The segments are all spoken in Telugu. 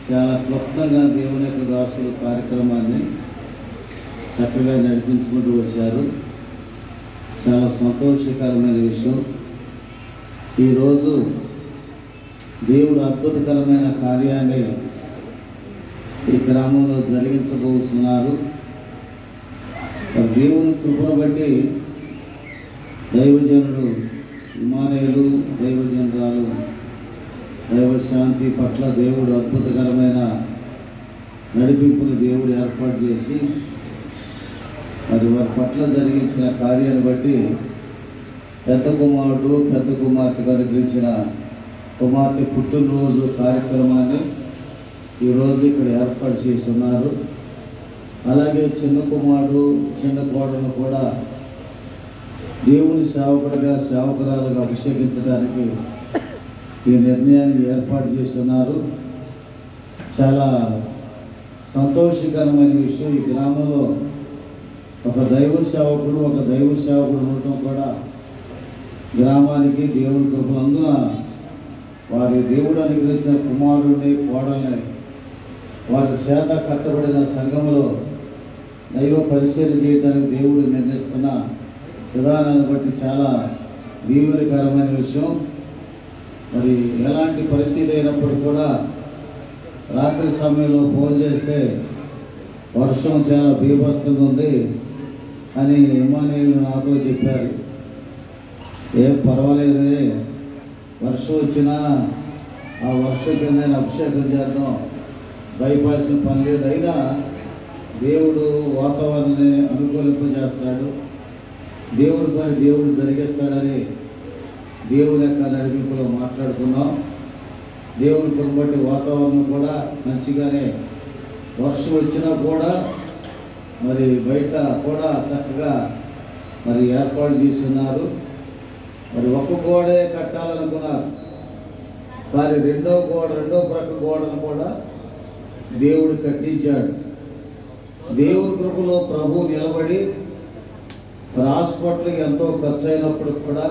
చాలా క్లుప్తంగా దేవుని యొక్క దాసులు కార్యక్రమాన్ని చక్కగా నడిపించుకుంటూ వచ్చారు. చాలా సంతోషకరమైన విషయం. ఈరోజు దేవుడు అద్భుతకరమైన కార్యాన్ని ఈ గ్రామంలో జరిగించబోతున్నారు. దేవుని కృపను బట్టి దైవజనుడు ఇమానుయేలు, దైవజనురాలు దైవశాంతి పట్ల దేవుడు అద్భుతకరమైన నడిపింపుని దేవుడు ఏర్పాటు చేసి మరి వారి పట్ల జరిగించిన కార్యాన్ని బట్టి పెద్ద కుమారుడు పెద్ద కుమార్తెకు అనుగ్రహించిన కుమార్తె పుట్టినరోజు కార్యక్రమాన్ని ఈరోజు ఇక్కడ ఏర్పాటు చేసి ఉన్నారు. అలాగే చిన్న కుమారుడు చిన్న కోడలను కూడా దేవుని సేవకుడిగా సేవకురాలుగా అభిషేకించడానికి ఈ నిర్ణయాన్ని ఏర్పాటు చేస్తున్నారు. చాలా సంతోషకరమైన విషయం. ఈ గ్రామంలో ఒక దైవ సేవకుడు ఉండటం కూడా గ్రామానికి దేవుని కృపలందున వారి దేవుడు అనుగ్రహించిన కుమారుడిని కోడల్ని వారి చేత కట్టబడిన సంఘంలో దైవ పరిశీలన చేయడానికి దేవుడు నిర్ణయిస్తున్న విధానాన్ని బట్టి చాలా దీవెనకరమైన విషయం. మరి ఎలాంటి పరిస్థితి అయినప్పుడు కూడా రాత్రి సమయంలో ఫోన్ చేస్తే వర్షం చాలా బీభత్సంగా ఉంది అని ఇమానుయేలు నాతో చెప్పారు. ఏం పర్వాలేదు, వర్షం వచ్చినా ఆ వర్షం కింద అభిషేకం చేద్దాం, భయపడాల్సిన పని లేదు. అయినా దేవుడు వాతావరణాన్ని అనుకూలింపజేస్తాడు, దేవుడి పని దేవుడు జరిగిస్తాడని దేవుని యొక్క నడిపింపులో మాట్లాడుకున్నాం. దేవుని పని బట్టి వాతావరణం కూడా మంచిగానే, వర్షం వచ్చినా కూడా మరి బయట కూడా చక్కగా మరి ఏర్పాటు చేస్తున్నారు. మరి ఒక్క గోడే కట్టాలనుకున్నారు, కానీ రెండో ప్రక్క గోడను కూడా దేవుడు కట్టించాడు. దేవుని కృపలో ప్రభు నిలబడి మరి హాస్పిటల్కి ఎంతో ఖర్చు అయినప్పుడు కూడా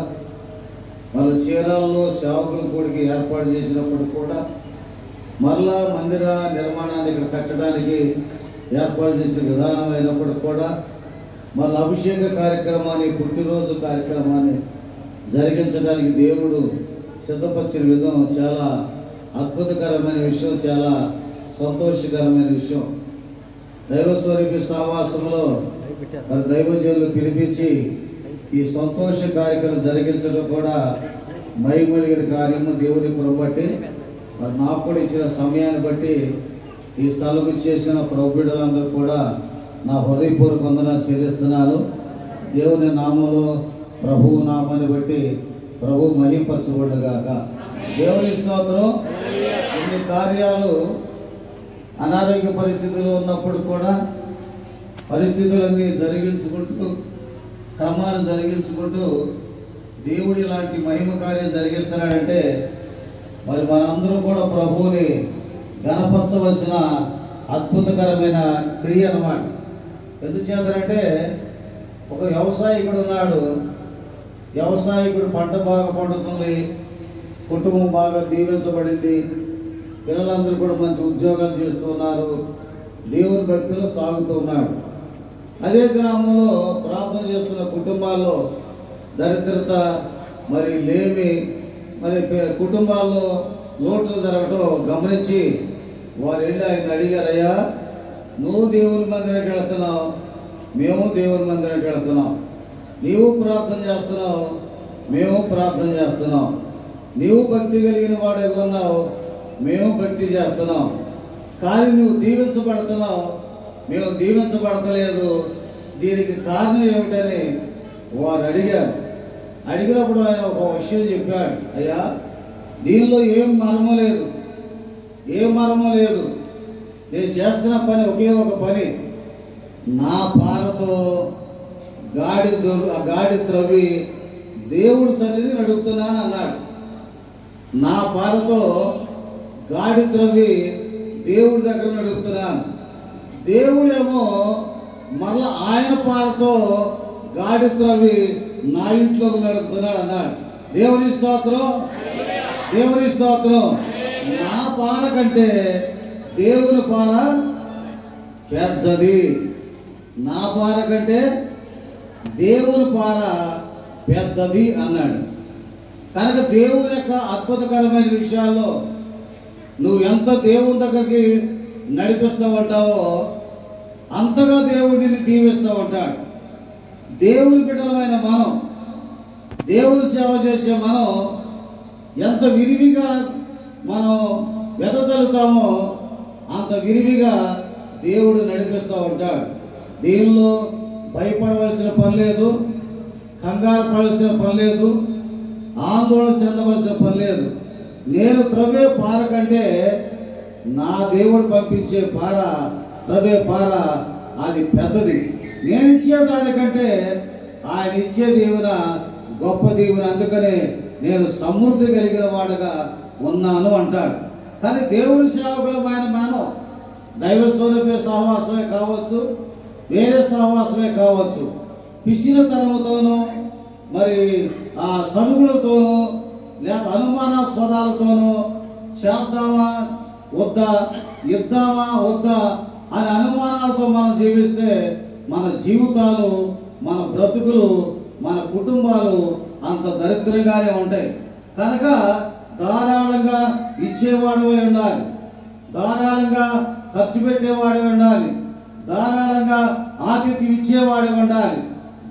మన చీరాల్లో సేవకుల కూడికి ఏర్పాటు చేసినప్పుడు కూడా మరలా మందిర నిర్మాణాన్ని ఇక్కడ కట్టడానికి ఏర్పాటు చేసిన విధానం అయినప్పుడు కూడా మళ్ళీ అభిషేక కార్యక్రమాన్ని పుట్టినరోజు కార్యక్రమాన్ని జరిగించడానికి దేవుడు సిద్ధపరిచిన విధానం చాలా అద్భుతకరమైన విషయం, చాలా సంతోషకరమైన విషయం. దైవస్వరూపి సహవాసంలో మరి దైవజనులు పిలిపించి ఈ సంతోష కార్యక్రమం జరిగించడం కూడా మైమలిగిన కార్యము. దేవుని కృప బట్టి మరి నాకు కూడా ఇచ్చిన సమయాన్ని బట్టి ఈ స్థలం చేసిన ప్రభు బిడ్డలందరూ కూడా నా హృదయపూర్వక వందనాలు చెల్లిస్తున్నాను. దేవుని నామంలో ప్రభువు నామాన్ని బట్టి ప్రభు మహింపరచబడుగాక. దేవుని స్తోత్రం. ఇన్ని కార్యాలు అనారోగ్య పరిస్థితుల్లో ఉన్నప్పుడు కూడా పరిస్థితులన్నీ క్రమాన్ని జరిగించుకుంటూ దేవుడు ఇలాంటి మహిమ కార్యం జరిగిస్తున్నాడంటే మరి మనందరూ కూడా ప్రభువుని గణపరచవలసిన అద్భుతకరమైన క్రియ అన్నమాట. ఎందుచేతనంటే ఒక వ్యవసాయకుడు ఉన్నాడు, వ్యవసాయకుడు పంట బాగా పండుతుంది, కుటుంబం బాగా దీవించబడింది, పిల్లలందరూ కూడా మంచి ఉద్యోగాలు చేస్తూ ఉన్నారు, దేవుని భక్తిలో సాగుతూ ఉన్నాడు. అదే గ్రామంలో ప్రార్థన చేస్తున్న కుటుంబాల్లో దరిద్రత మరి లేమి మరి కుటుంబాల్లో లోట్లు జరగటం గమనించి వారు వెళ్ళి ఆయన అడిగారు, అయ్యా నువ్వు దేవుని మందిరానికి వెళుతున్నావు, మేము దేవుని మందిరానికి వెళుతున్నాం, నీవు ప్రార్థన చేస్తున్నావు, మేము ప్రార్థన చేస్తున్నాం, నీవు భక్తి కలిగిన వాడే ఉన్నావు, మేము భక్తి చేస్తున్నాం, కానీ నువ్వు దీవించబడుతున్నావు, మేము దీవించబడతలేదు, దీనికి కారణం ఏమిటని వారు అడిగారు. అడిగినప్పుడు ఆయన ఒక విషయం చెప్పాడు, అయ్యా దీనిలో ఏం మర్మం లేదు, నేను చేస్తున్న పని ఒకే ఒక పని, నా పారతో గాడి త్రవ్వి దేవుడి సన్నిధి నడుపుతున్నాను అన్నాడు. నా పారతో గాడి త్రవ్వి దేవుడి దగ్గర నడుపుతున్నాను. దేవుడేమో మరలా ఆయన పారతో గాడి త్రవ్వి నా ఇంట్లోకి నడుపుతున్నాడు అన్నాడు. దేవుని స్తోత్రం. నా పార కంటే దేవుని పార పెద్దది, నా పార కంటే దేవుని పార పెద్దది అన్నాడు. కనుక దేవుని యొక్క అద్భుతకరమైన విషయాల్లో నువ్వు ఎంత దేవుని దగ్గరికి నడిపిస్తూ ఉంటావో అంతగా దేవుడు నిన్ను దీవిస్తూ ఉంటాడు. దేవుని బిడ్డలమైన మనం, దేవుని సేవ చేసే మనం ఎంత విరివిగా మనం వెదజల్లుతామో అంత విరివిగా దేవుడు నడిపిస్తూ ఉంటాడు. దీనిలో భయపడవలసిన పని లేదు, కంగారు పడవలసిన పని లేదు, ఆందోళన చెందవలసిన పని లేదు. నేను త్రవ్వే పార కంటే నా దేవుడు పంపించే పార, త్రవ్వే పార అది పెద్దది. నేను ఇచ్చే దానికంటే ఆయన ఇచ్చే దీవెన గొప్ప దీవెన. అందుకనే నేను సమృద్ధి కలిగిన వాడుగా ఉన్నాను అంటాడు. కానీ దేవుని సేవకులమైన మనం దైవ స్వరూపే సహవాసమే కావచ్చు, వేరే సహవాసమే కావచ్చు, పిచ్చినతనంతోనూ మరి ఆ సనుగులతోనూ లేక అనుమానాస్పదాలతోనూ చేద్దామా వద్దా, ఇద్దామా వద్దా అనే అనుమానాలతో మనం జీవిస్తే మన జీవితాలు, మన బ్రతుకులు, మన కుటుంబాలు అంత దరిద్రంగానే ఉంటాయి. కనుక ధారాళంగా ఇచ్చేవాడివై ఉండాలి, ధారాళంగా ఖర్చు పెట్టేవాడి ఉండాలి, ధారాళంగా ఆతిథ్యం ఇచ్చేవాడి ఉండాలి,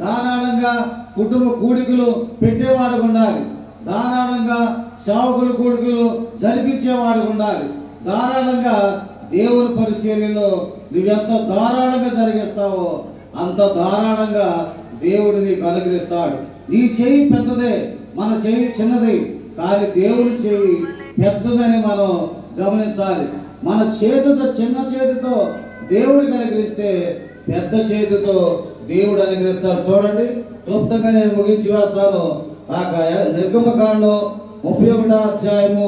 ధారాళంగా కుటుంబ కూడికలు పెట్టేవాడు ఉండాలి, ధారాళంగా సేవకులు కూడికలు జరిపించేవాడు ఉండాలి, ధారాళంగా దేవుని పరిశీలనలో నువ్వెంత ధారాళంగా జరిగిస్తావో అంత ధారాళంగా దేవుడు నీకు అనుగ్రహిస్తాడు. నీ చేయి పెద్దదే, మన చేయి చిన్నది, కానీ దేవుడి చేయి పెద్దదని మనం గమనించాలి. మన చేతితో, చిన్న చేతితో దేవుడికి అనుగ్రహిస్తే పెద్ద చేతితో దేవుడు అనుగ్రహిస్తాడు. చూడండి, క్లుప్తంగా నేను ముగించి వేస్తాను. నిర్గమకాండం 31వ అధ్యాయము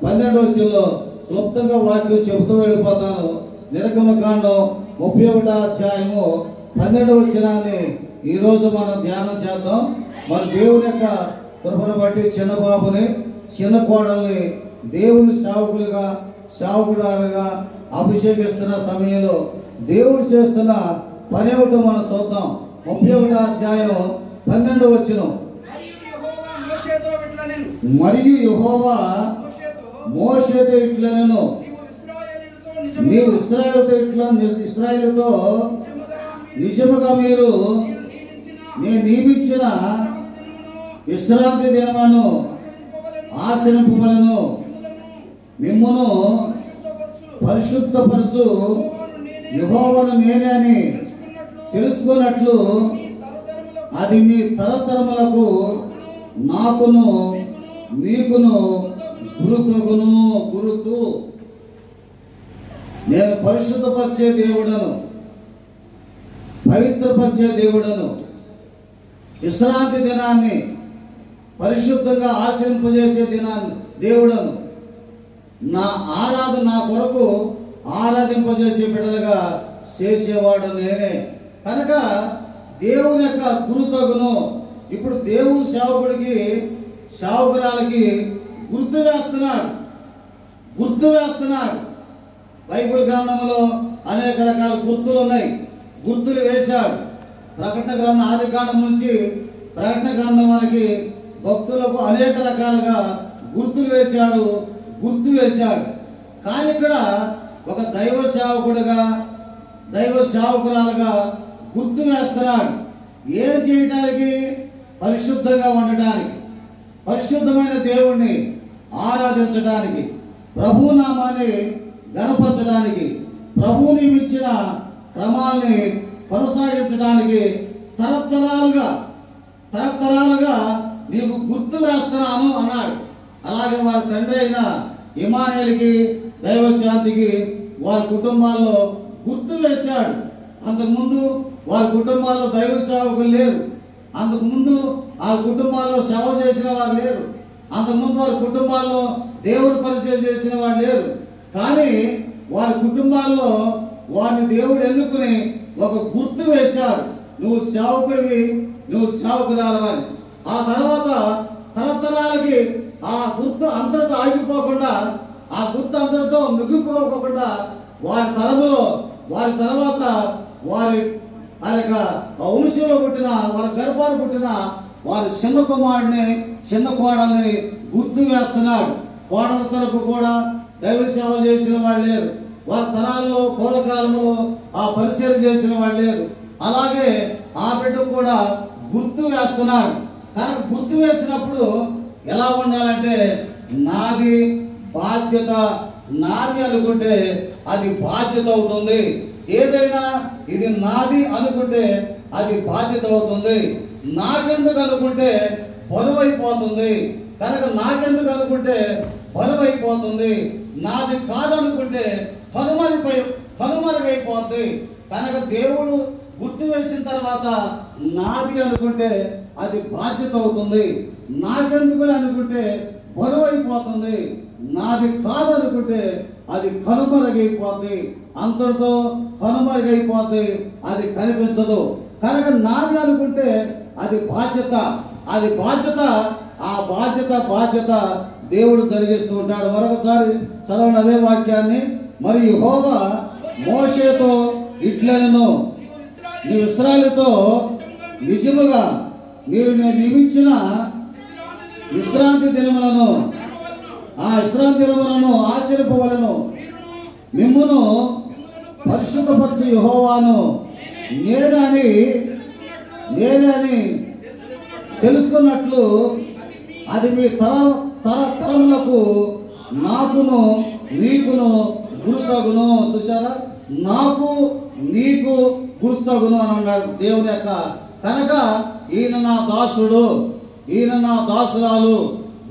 12వ వచనంలో క్లుప్తంగా వాక్యం చెబుతూ వెళ్ళిపోతాను. నిర్గమకాండం 31వ అధ్యాయము 12వ వచనాన్ని ఈరోజు మనం ధ్యానం చేద్దాం. మన దేవుని యొక్క కృపను బట్టి చిన్న బాబుని, చిన్న కోడల్ని దేవుని సేవకులుగా, సేవకుడాలుగా అభిషేకిస్తున్న సమయంలో దేవుడు చేస్తున్న పని ఏమిటో మనం చూద్దాం. 31వ అధ్యాయం 12వ వచనం. మరియు యెహోవా మోషేతో ఇట్లనెను, నీవు ఇశ్రాయేలుతో నిజముగా మీరు నేను నియమించిన విశ్రాంతి దినమును ఆచరింపవలెను, మిమ్మును పరిశుద్ధపరచు యెహోవాను నేనే అని తెలుసుకున్నట్లు అది మీ తరతరములకు నాకును మీకును గురుతు. నేను పరిశుద్ధపరిచే దేవుడను, పవిత్రపరిచే దేవుడను, విశ్రాంతి దినాన్ని పరిశుద్ధంగా ఆచరింపజేసే దినాన్ని దేవుడను, నా కొరకు ఆరాధింపజేసే బిడ్డలుగా చేసేవాడు నేనే. కనుక దేవుని యొక్క గురుతగును. ఇప్పుడు దేవుని సేవకుడికి, సేవకురాలకి గుర్తు వేస్తున్నాడు. బైబిల్ గ్రంథంలో అనేక రకాల గుర్తులు ఉన్నాయి, గుర్తులు వేశాడు. ప్రకటన గ్రంథం, ఆది కాండం నుంచి ప్రకటన గ్రంథం వరకు భక్తులకు అనేక రకాలుగా గుర్తు వేశాడు. కానీ ఇక్కడ ఒక దైవ సేవకుడుగా, దైవ సేవకురాలుగా గుర్తు వేస్తున్నాడు. ఏం చేయటానికి? పరిశుద్ధంగా ఉండటానికి, పరిశుద్ధమైన దేవుణ్ణి ఆరాధించడానికి, ప్రభు నామాన్ని గణపరచడానికి, ప్రభువుని ఇచ్చిన క్రమాల్ని కొనసాగించడానికి తరతరాలుగా నీకు గుర్తు వేస్తున్నాను అన్నాడు. అలాగే వారి తండ్రి అయిన ఇమానుయేలుకి, దైవశాంతికి వారి కుటుంబాల్లో గుర్తు వేశాడు. అంతకుముందు వారి కుటుంబాల్లో దైవ సేవకులు లేరు, అంతకుముందు వాళ్ళ కుటుంబాల్లో సేవ చేసిన వారు లేరు, అంతకుముందు వారి కుటుంబాల్లో దేవుడు పరిచయం చేసిన వారు లేరు. కానీ వారి కుటుంబాల్లో వారిని దేవుడు ఎన్నుకుని ఒక గుర్తు వేశాడు. నువ్వు సేవకుడివి, నువ్వు సేవకురాలవని. ఆ తర్వాత తరతరాలకి ఆ గుర్తు అంతటితో ఆగిపోకుండా ఆ గుర్తు అందరితో ముగింపుకోకుండా వారి తరములో వారి తర్వాత వారి ఆ యొక్క వంశంలో పుట్టిన వారి గర్భాన్ని పుట్టిన వారి చిన్న కుమారుడిని చిన్న కోడల్ని గుర్తు వేస్తున్నాడు. కోడల తరపు కూడా దైవ సేవ చేసిన వాళ్ళు లేరు. వారి తరాల్లో పూర్వకాలంలో ఆ పరిచయం చేసిన వాళ్ళు లేరు. అలాగే ఆ బిడ్డ కూడా గుర్తు వేస్తున్నాడు. కనుక గుర్తు వేసినప్పుడు ఎలా ఉండాలంటే నాది బాధ్యత, నాది అనుకుంటే అది బాధ్యత అవుతుంది. ఏదైనా ఇది నాది అనుకుంటే అది బాధ్యత అవుతుంది. నాకెందుకు అనుకుంటే బరువు అయిపోతుంది. కనుక నాకెందుకు అనుకుంటే బరువు అయిపోతుంది. నాది కాదనుకుంటే కనుమరుగైపోతుంది. కనుక దేవుడు గుర్తు వేసిన తర్వాత నాది అనుకుంటే అది బాధ్యత అవుతుంది. నాకెందుకు అనుకుంటే బరువు అయిపోతుంది. నాది కాదనుకుంటే అది కనుమరుగైపోతుంది. అంతటితో కనుమరుగైపోతుంది, అది కనిపించదు. కనుక నాది అనుకుంటే అది బాధ్యత, అది బాధ్యత. ఆ బాధ్యత దేవుడు జరిగిస్తూ ఉంటాడు. మరొకసారి చదవండి అదే వాక్యాన్ని. మరి యెహోవా మోషేతో ఇట్లనెను, నీ ఇశ్రాయేలుతో నిజముగా మీరు నేను నియమించిన విశ్రాంతి దినములను ఆ విశ్రాంతి దినములను ఆచరింపవలెను. మిమ్మును పరిశుద్ధపరచు యెహోవాను నేనని తెలుసుకున్నట్లు అది మీ తరములకు నాకును నీకును గుర్తగును. చూసారా, నాకు నీకు గుర్తగును అని అన్నాడు దేవుని యొక్క. కనుక ఈయన నా దాసుడు, ఈయన నా దాసురాలు,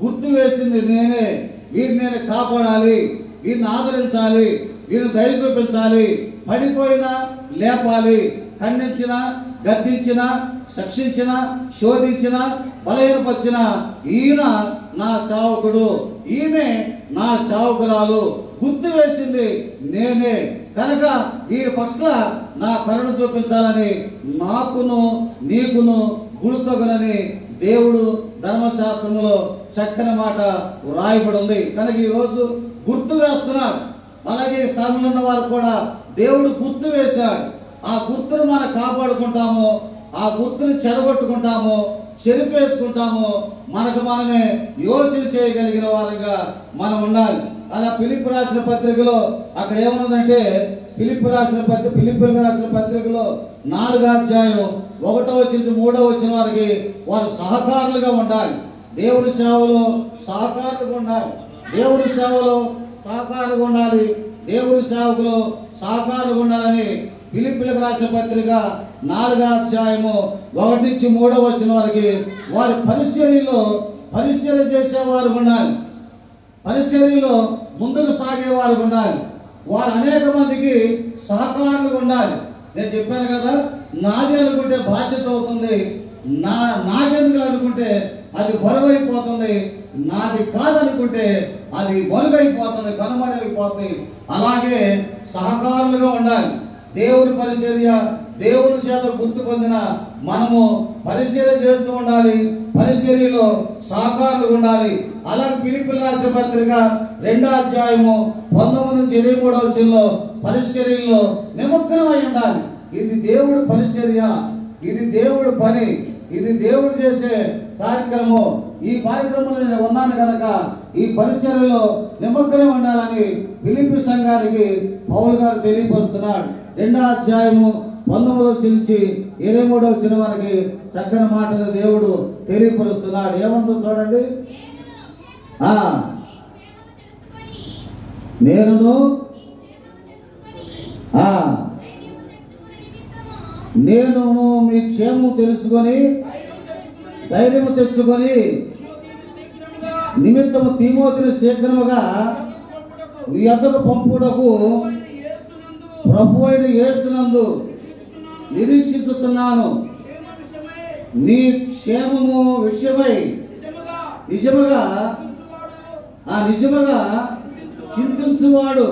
గుర్తు వేసింది నేనే. వీరిని నేను కాపాడాలి, వీరిని ఆదరించాలి, వీరిని దయ చూపించాలి. పడిపోయినా లేపాలి, ఖండించిన, గద్దించిన, శిక్షించిన, శోధించిన, బలహీనపరిచిన ఈయన నా సేవకుడు, ఈమె నా సేవకురాలు. గుర్తు వేసింది నేనే. కనుక వీరి పట్ల నా కరుణ చూపించాలని నాకును నీకును గుర్తగునని దేవుడు ధర్మశాస్త్రంలో చక్కని మాట వ్రాయబడి ఉంది. కనుక ఈరోజు గుర్తు వేస్తున్నాడు. అలాగే స్థలంలో ఉన్న వారు కూడా దేవుడు గుర్తు వేశాడు. ఆ గుర్తును మనం కాపాడుకుంటాము, ఆ గుర్తును చెడగొట్టుకుంటాము, చెరిపేసుకుంటాము, మనకు మనమే యోచన చేయగలిగిన వారంగా మనం ఉండాలి. అలా ఫిలిప్పీ రాసిన పత్రికలో అక్కడ ఏమన్నదంటే, ఫిలిప్పీలకు రాసిన పత్రికలో 4వ అధ్యాయం 1వ నుంచి 3వ వచ్చిన వారికి వారు సహకారులుగా ఉండాలి. దేవుని సేవలో సహకారులుగా ఉండాలి. దేవుని సేవలో సహకారులుగా ఉండాలి. దేవుని సేవకులు సహకారులుగా ఉండాలని ఫిలిప్పీలకు రాసిన పత్రిక 4వ అధ్యాయము 1 నుంచి 3వ వచ్చిన వారికి వారి పరిచర్య చేసేవారు ఉండాలి. పరిచర్యలో ముందుకు సాగేవారు ఉండాలి. వారు అనేక మందికి సహకారులుగా ఉండాలి. నేను చెప్పాను కదా, నాది అనుకుంటే బాధ్యత అవుతుంది, నాకెందుకు అనుకుంటే అది బరువైపోతుంది, నాది కాదనుకుంటే అది మరుగైపోతుంది, కనుమరుగైపోతుంది. అలాగే సహకారులుగా ఉండాలి. దేవుని పరిచర్య, దేవుని చేత గుర్తు పొందిన మనము పరిచర్య చేస్తూ ఉండాలి. పరిచర్యలో సహకారులుగా ఉండాలి. అలాగే ఫిలిప్పీలకు రాసిన పత్రిక 2వ అధ్యాయము 19 నుంచి 23వ వచనంలో పరిచర్యలో నిమగ్నమై ఉండాలి. ఇది దేవుడి పరిచర్య, ఇది దేవుడి పని, ఇది దేవుడు చేసే కార్యక్రమం. ఈ కార్యక్రమంలో నేను ఉన్నాను కనుక ఈ పరిచర్యలో నిమగ్నం ఉండాలని ఫిలిప్పీ సంఘానికి పౌలు గారు తెలియపరుస్తున్నాడు. 2వ అధ్యాయము 19 నుంచి 23వ వచనం వరకు చక్కని మాటలు దేవుడు తెలియపరుస్తున్నాడు. ఏమందో చూడండి. నేను మీ క్షేమం తెలుసుకొని ధైర్యము తెచ్చుకొని నిమిత్తము తీమోతిని శీఘ్రముగా మీ వద్దకు పంపుటకు ప్రభువైన యేసునందు నిరీక్షిస్తున్నాను. మీ క్షేమము విషయమై నిజముగా చింతించువాడు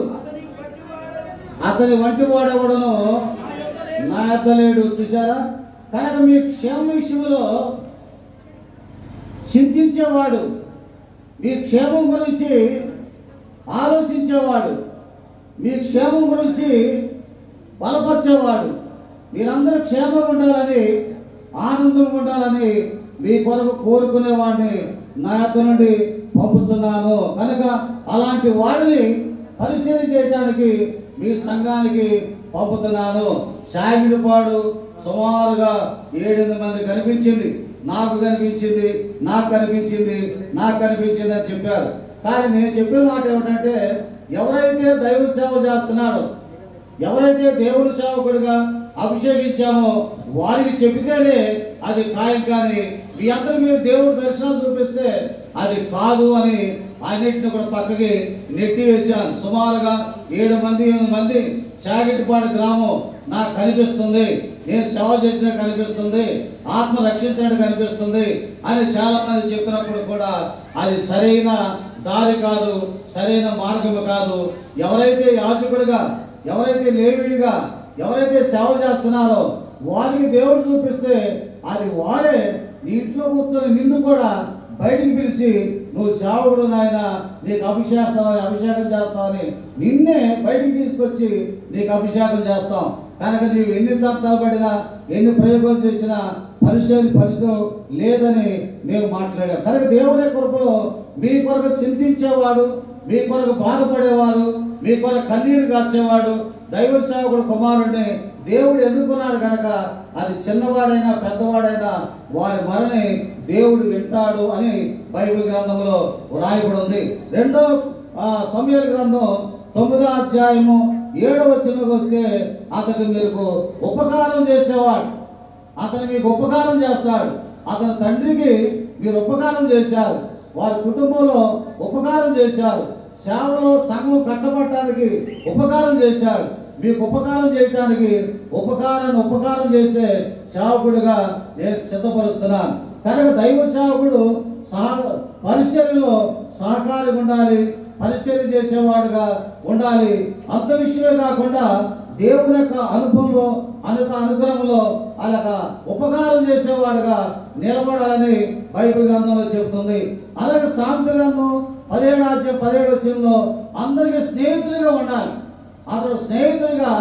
అతని వంటి వాడెవడను నా యొద్ద లేడు. చూసారా, కనుక మీ క్షేమ విషయంలో చింతించేవాడు, మీ క్షేమం గురించి ఆలోచించేవాడు, మీ క్షేమం గురించి బలపరిచేవాడు. మీరందరూ క్షేమంగా ఉండాలని, ఆనందంగా ఉండాలని మీ కొరకు కోరుకునేవాడిని నా యొద్ద నుండి పంపుతున్నాను. కనుక అలాంటి వాడిని పరిశీలన చేయడానికి మీ సంఘానికి పంపుతున్నాను. షాగిడిపాడు సుమారుగా 7-8 మంది కనిపించింది, నాకు కనిపించింది అని చెప్పారు. కానీ నేను చెప్పే మాట ఏమిటంటే, ఎవరైతే దైవ సేవ చేస్తున్నాడో, ఎవరైతే దేవుని సేవకుడిగా అభిషేకించామో వారికి చెబితేనే అది ఖాయం. కానీ మీ అందరూ మీరు దేవుడు దర్శనాలు చూపిస్తే అది కాదు అని అన్నింటిని కూడా పక్కకి నెట్టి వేశాను. సుమారుగా 7-8 మంది చాగిటిపాడు గ్రామం నాకు కనిపిస్తుంది, నేను సేవ చేసినట్టు కనిపిస్తుంది, ఆత్మ రక్షించినట్టు కనిపిస్తుంది అని చాలా మంది చెప్పినప్పుడు కూడా అది సరైన దారి కాదు, సరైన మార్గము కాదు. ఎవరైతే యాజకుడిగా, ఎవరైతే లేవీయుడిగా, ఎవరైతే సేవ చేస్తున్నారో వారికి దేవుడు చూపిస్తే అది వారే నీ ఇంట్లో కూర్చొని నిన్ను కూడా బయటికి పిలిచి, నువ్వు సేవకుడు నాయన, నీకు అభిషేకం చేస్తావని నిన్నే బయటికి తీసుకొచ్చి నీకు అభిషేకం చేస్తాం. కనుక నీవు ఎన్ని తంత్రాలు పడినా, ఎన్ని ప్రయోగాలు చేసినా పరిస్థితి లేదని మేము మాట్లాడాం. కనుక దేవుని కృపలో మీ కొరకు చింతించేవాడు, మీ కొరకు బాధపడేవాడు, మీ కొరకు కన్నీరు కాచేవాడు దైవ సేవకుడు కుమారుడిని దేవుడు ఎన్నుకున్నాడు. కనుక అది చిన్నవాడైనా పెద్దవాడైనా వారి మరణి దేవుడు వింటాడు అని బైబిల్ గ్రంథంలో వ్రాయబడి ఉంది. 2 సమూయేలు గ్రంథం 9వ అధ్యాయము 7వ వచనంలోకి వస్తే, అతనికి మీకు ఉపకారం చేసేవాడు, అతను మీకు ఉపకారం చేస్తాడు. అతని తండ్రికి మీరు ఉపకారం చేశారు, వారి కుటుంబంలో ఉపకారం చేశారు, సేవలో సంఘం కట్టబడటానికి ఉపకారం చేశాడు. మీకు ఉపకారం చేయటానికి ఉపకారం చేసే సేవకుడిగా నేను సిద్ధపరుస్తున్నాను. కనుక దైవ సేవకుడు పరిచర్యలో సహకారిగా ఉండాలి, పరిచర్య చేసేవాడుగా ఉండాలి. అంత విషయమే కాకుండా దేవుని యొక్క అనుభవంలో, అనుగ్రహంలో అలాగా ఉపకారం చేసేవాడుగా నిలబడాలని బైబిల్ గ్రంథంలో చెబుతుంది. అలాగే సామెతల గ్రంథం 17వ అధ్యాయం 17వ వచనంలో అందరికీ స్నేహితులుగా ఉండాలి. అతడు స్నేహితుడిగా,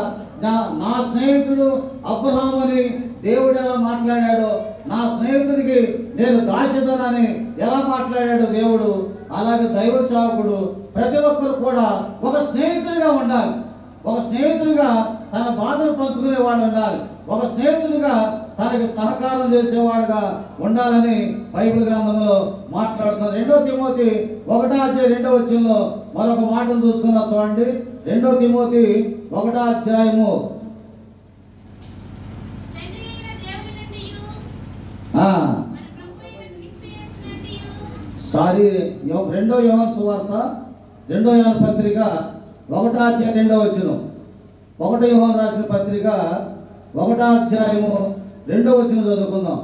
నా స్నేహితుడు అబ్రహాము అని దేవుడు ఎలా మాట్లాడాడో, నా స్నేహితుడికి నేను దాచేదనని ఎలా మాట్లాడాడు దేవుడు, అలాగే దైవ సేవకుడు ప్రతి ఒక్కరు కూడా ఒక స్నేహితుడిగా ఉండాలి. ఒక స్నేహితుడిగా తన బాధను పంచుకునేవాడు ఉండాలి. ఒక స్నేహితుడిగా తనకి సహకారం చేసేవాడుగా ఉండాలని బైబిల్ గ్రంథంలో మాట్లాడుతున్నారు. 2 తిమోతి 1వ అధ్యాయం 2వ వచనంలో మరొక మాటను చూసుకుందాం. చూడండి, 2 తిమోతి 1వ అధ్యాయము 2వ యోహాను సువార్త 2వ యోహాను పత్రిక 1వ అధ్యాయం 2వ వచనం. 1 యోహాను రాసిన పత్రిక 1వ అధ్యాయము 2వ వచనం చదువుకుందాం.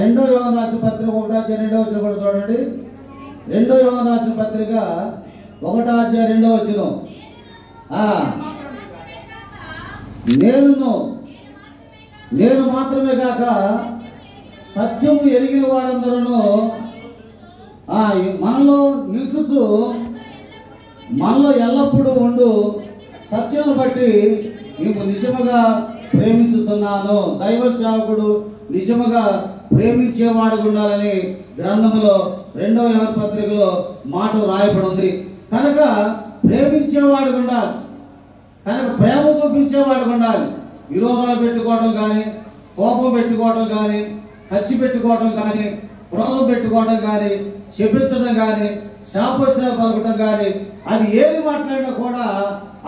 రెండో యోహాను రాసిన పత్రిక 1వ అధ్యాయం 2వ వచనం కూడా చూడండి. 2 యోహాను రాసిన పత్రిక 1వ అధ్యాయం 2వ వచనం. నేను మాత్రమే కాక సత్యము ఎరిగిన వారందరూ మనలో నిలుచు, మనలో ఎల్లప్పుడూ ఉండు సత్యమును బట్టి మేము నిజముగా ప్రేమించుతున్నాను. దైవ సేవకుడు నిజముగా ప్రేమించేవాడు ఉండాలని గ్రంథంలో 2వ యోహాను పత్రికలో మాట రాయబడి ఉంది. కనుక ప్రేమించేవాడు ఉండాలి, కనుక ప్రేమ చూపించేవాడు ఉండాలి. విరోధాలు పెట్టుకోవడం కానీ, కోపం పెట్టుకోవడం కానీ, ఖర్చు పెట్టుకోవడం కానీ, క్రోధం పెట్టుకోవడం కానీ, శపించడం కానీ, శాపశ్రయ పలకటం కానీ, అది ఏది మాట్లాడినా కూడా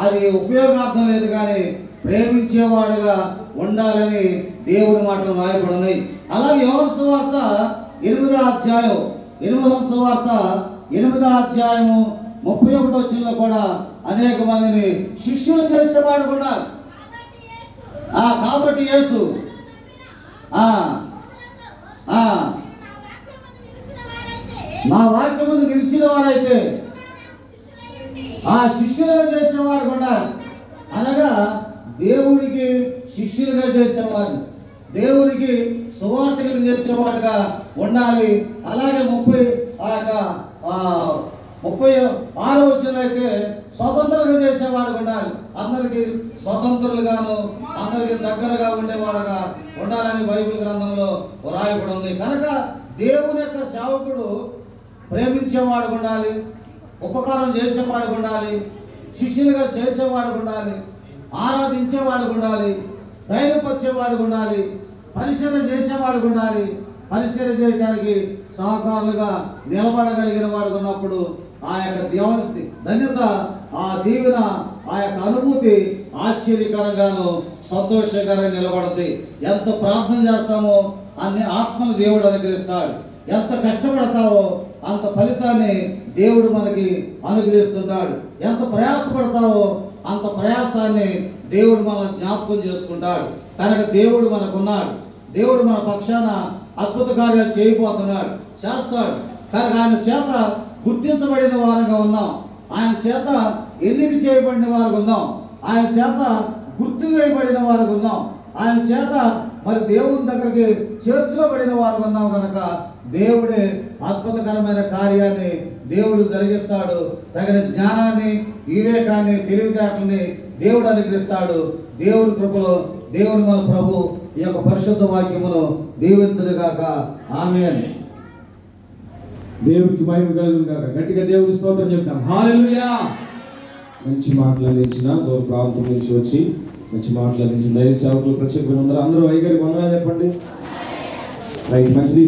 అది ఉపయోగార్థం లేదు. కానీ ప్రేమించేవాడుగా ఉండాలని దేవుని మాటలు రాయబడినాయి. అలాగే యోహాను సువార్త 8వ అధ్యాయం 8వ అధ్యాయము 31వ వచనంలో కూడా అనేక మందిని శిష్యులు చేసేవాడు ఉండాలి. కాబట్టి యేసు నా వాక్యం ముందు నిలిచిన వారైతే శిష్యులుగా చేసేవాడు ఉండాలి. అనగా దేవుడికి శిష్యులుగా చేసేవారు, దేవునికి సువార్తికులు చేసేవాడుగా ఉండాలి. అలాగే 36వ వచనంలో అయితే స్వతంత్రంగా చేసేవాడు ఉండాలి. అందరికీ స్వతంత్రులుగాను అందరికి దగ్గరగా ఉండేవాడుగా ఉండాలని బైబిల్ గ్రంథంలో రాయబడి ఉంది. కనుక దేవుని యొక్క సేవకుడు ప్రేమించేవాడు ఉండాలి, ఉపకారం చేసేవాడు ఉండాలి, శిష్యులుగా చేసేవాడు ఉండాలి, ఆరాధించేవాడు ఉండాలి, ధైర్యపరిచేవాడు ఉండాలి, పరిశీలన చేసేవాడు ఉండాలి. పరిశీలన చేయడానికి సహకారులుగా నిలబడగలిగిన వాడు ఉన్నప్పుడు ఆ యొక్క ధన్యత, ఆ దీవెన, ఆ యొక్క అనుభూతి ఆశ్చర్యకరంగాను సంతోషకరంగా నిలబడుతుంది. ఎంత ప్రార్థన చేస్తామో అన్ని ఆత్మను దేవుడు అనుగ్రహిస్తాడు. ఎంత కష్టపడతావో అంత ఫలితాన్ని దేవుడు మనకి అనుగ్రహిస్తుంటాడు. ఎంత ప్రయాసపడతావో అంత ప్రయాసాన్ని దేవుడు మనల్ని జ్ఞాపకం చేసుకుంటాడు. కనుక దేవుడు మనకున్నాడు. దేవుడు మన పక్షాన అద్భుత కార్యాలు చేయబోతున్నాడు, చేస్తాడు. కనుక ఆయన చేత గుర్తించబడిన వారుగా ఉన్నాం, ఆయన చేత ఎన్నిక చేయబడిన వారు ఉన్నాం, ఆయన చేత గుర్తు వేయబడిన వారు ఉన్నాం, ఆయన చేత మరి దేవుని దగ్గరికి చేర్చబడిన వారు ఉన్నాం. కనుక దేవుడే అద్భుతకరమైన కార్యాన్ని దేవుడు జరిగిస్తాడు. తగిన జ్ఞానాన్ని, వివేకాన్ని, తెలివితేటల్ని దేవుడు అనుగ్రహిస్తాడు. దేవుడి కృపలో దేవుని మన ప్రభు ఈ యొక్క పరిశుద్ధ వాక్యమును దీవించుగాక. ఆమేన్. దేవునికి మహిమ కలుగును గాక. గట్టిగా దేవుని స్తోత్రం చెప్తాం. హల్లెలూయా. మంచి మాటలందించిన దూర ప్రాంతం నుంచి వచ్చి మంచి మాటలందించిన దైవ సేవకులు ప్రత్యేకంగా అందరూ అయ్యగారికి వందనాలు చెప్పండి. రైట్, మంచిది.